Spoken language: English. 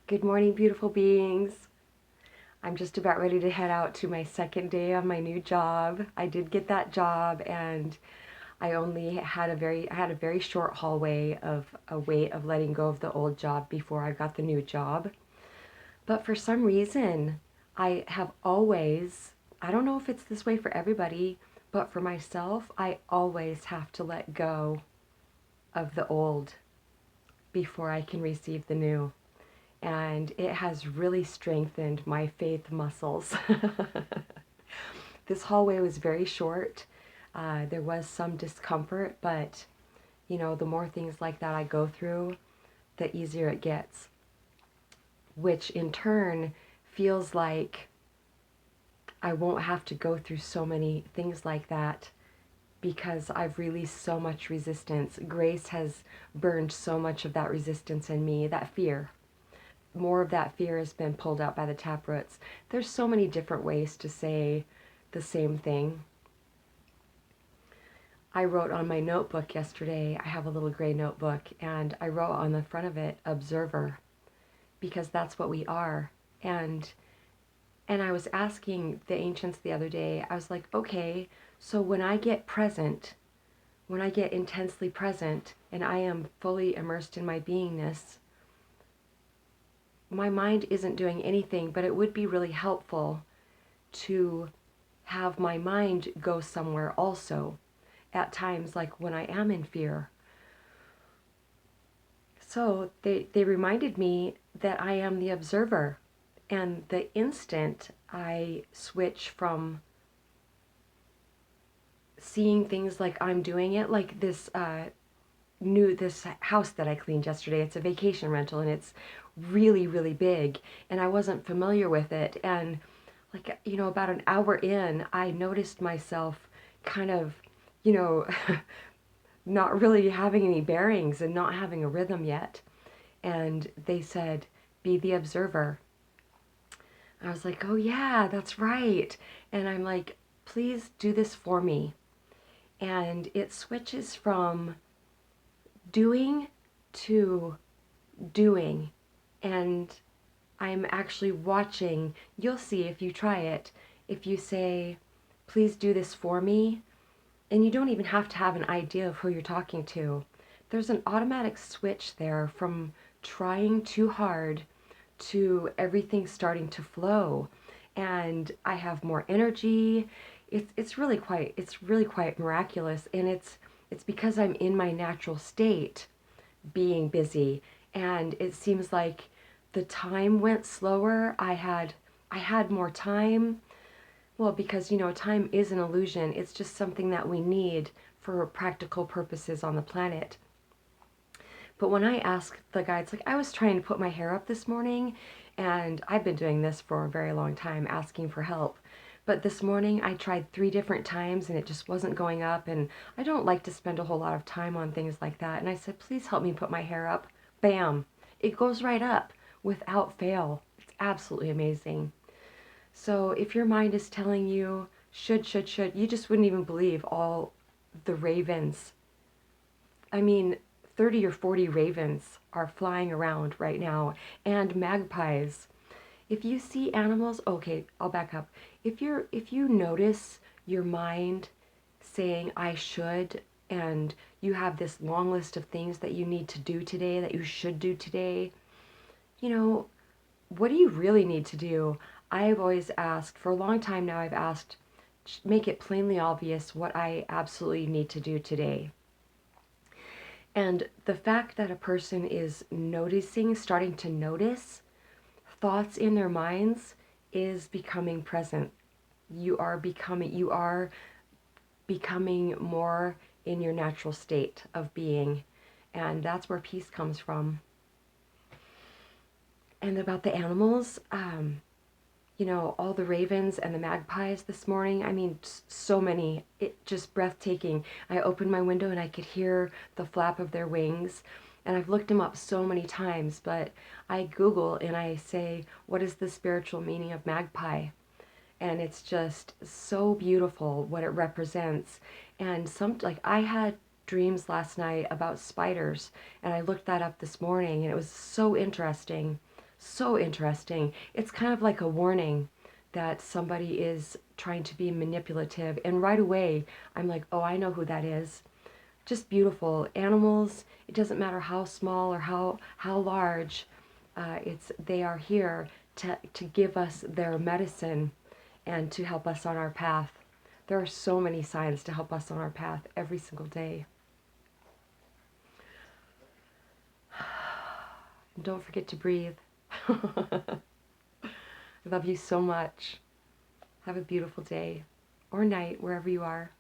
Good morning, beautiful beings. I'm just about ready to head out to my second day on my new job. I did get that job and I had a very short hallway of a wait of letting go of the old job before I got the new job. But for some reason, I have always, I don't know if it's this way for everybody, but for myself, I always have to let go of the old before I can receive the new. And it has really strengthened my faith muscles. This hallway was very short. There was some discomfort, but the more things like that I go through, the easier it gets, which in turn feels like I won't have to go through so many things like that because I've released so much resistance. Grace has burned so much of that resistance in me, that fear. More of that fear has been pulled out by the taproots. There's so many different ways to say the same thing. I wrote on my notebook yesterday, I have a little gray notebook, and I wrote on the front of it, observer, because that's what we are. And I was asking the ancients the other day, I was like, okay, so when I get present, when I get intensely present, and I am fully immersed in my beingness, my mind isn't doing anything, but it would be really helpful to have my mind go somewhere also at times, like when I am in fear. So they reminded me that I am the observer. And the instant I switch from seeing things like I'm doing it, like this house that I cleaned yesterday, it's a vacation rental and it's really, really big. And I wasn't familiar with it. And about an hour in, I noticed myself kind of, you know, not really having any bearings and not having a rhythm yet. And they said, be the observer. I was like, oh yeah, that's right. And I'm like, please do this for me. And it switches from doing to doing. And I'm actually watching. You'll see if you try it. If you say, please do this for me, and you don't even have to have an idea of who you're talking to. There's an automatic switch there from trying too hard to everything starting to flow. And I have more energy. It's really quite miraculous, and it's because I'm in my natural state being busy, and it seems like the time went slower. I had more time. Well, because time is an illusion. It's just something that we need for practical purposes on the planet. But when I ask the guides, like I was trying to put my hair up this morning, and I've been doing this for a very long time, asking for help. But this morning I tried 3 different times and it just wasn't going up, and I don't like to spend a whole lot of time on things like that. And I said, please help me put my hair up. Bam! It goes right up without fail. It's absolutely amazing. So if your mind is telling you should, you just wouldn't even believe all the ravens. I mean, 30 or 40 ravens are flying around right now, and magpies. If you see animals, okay, I'll back up. If you notice your mind saying I should, and you have this long list of things that you need to do today, that you should do today, you know, what do you really need to do? I've always asked, for a long time now, I've asked, make it plainly obvious what I absolutely need to do today. And the fact that a person is noticing, starting to notice thoughts in their minds is becoming present. You are becoming more in your natural state of being. And that's where peace comes from. And about the animals, all the ravens and the magpies this morning. I mean, so many. It just breathtaking. I opened my window and I could hear the flap of their wings. And I've looked them up so many times, but I Google and I say, what is the spiritual meaning of magpie? And it's just so beautiful what it represents. And I had dreams last night about spiders, and I looked that up this morning, and it was so interesting. So interesting. It's kind of like a warning that somebody is trying to be manipulative. And right away, I'm like, oh, I know who that is. Just beautiful. Animals, it doesn't matter how small or how large, they are here to give us their medicine and to help us on our path. There are so many signs to help us on our path every single day. And don't forget to breathe. I love you so much. Have a beautiful day or night wherever you are.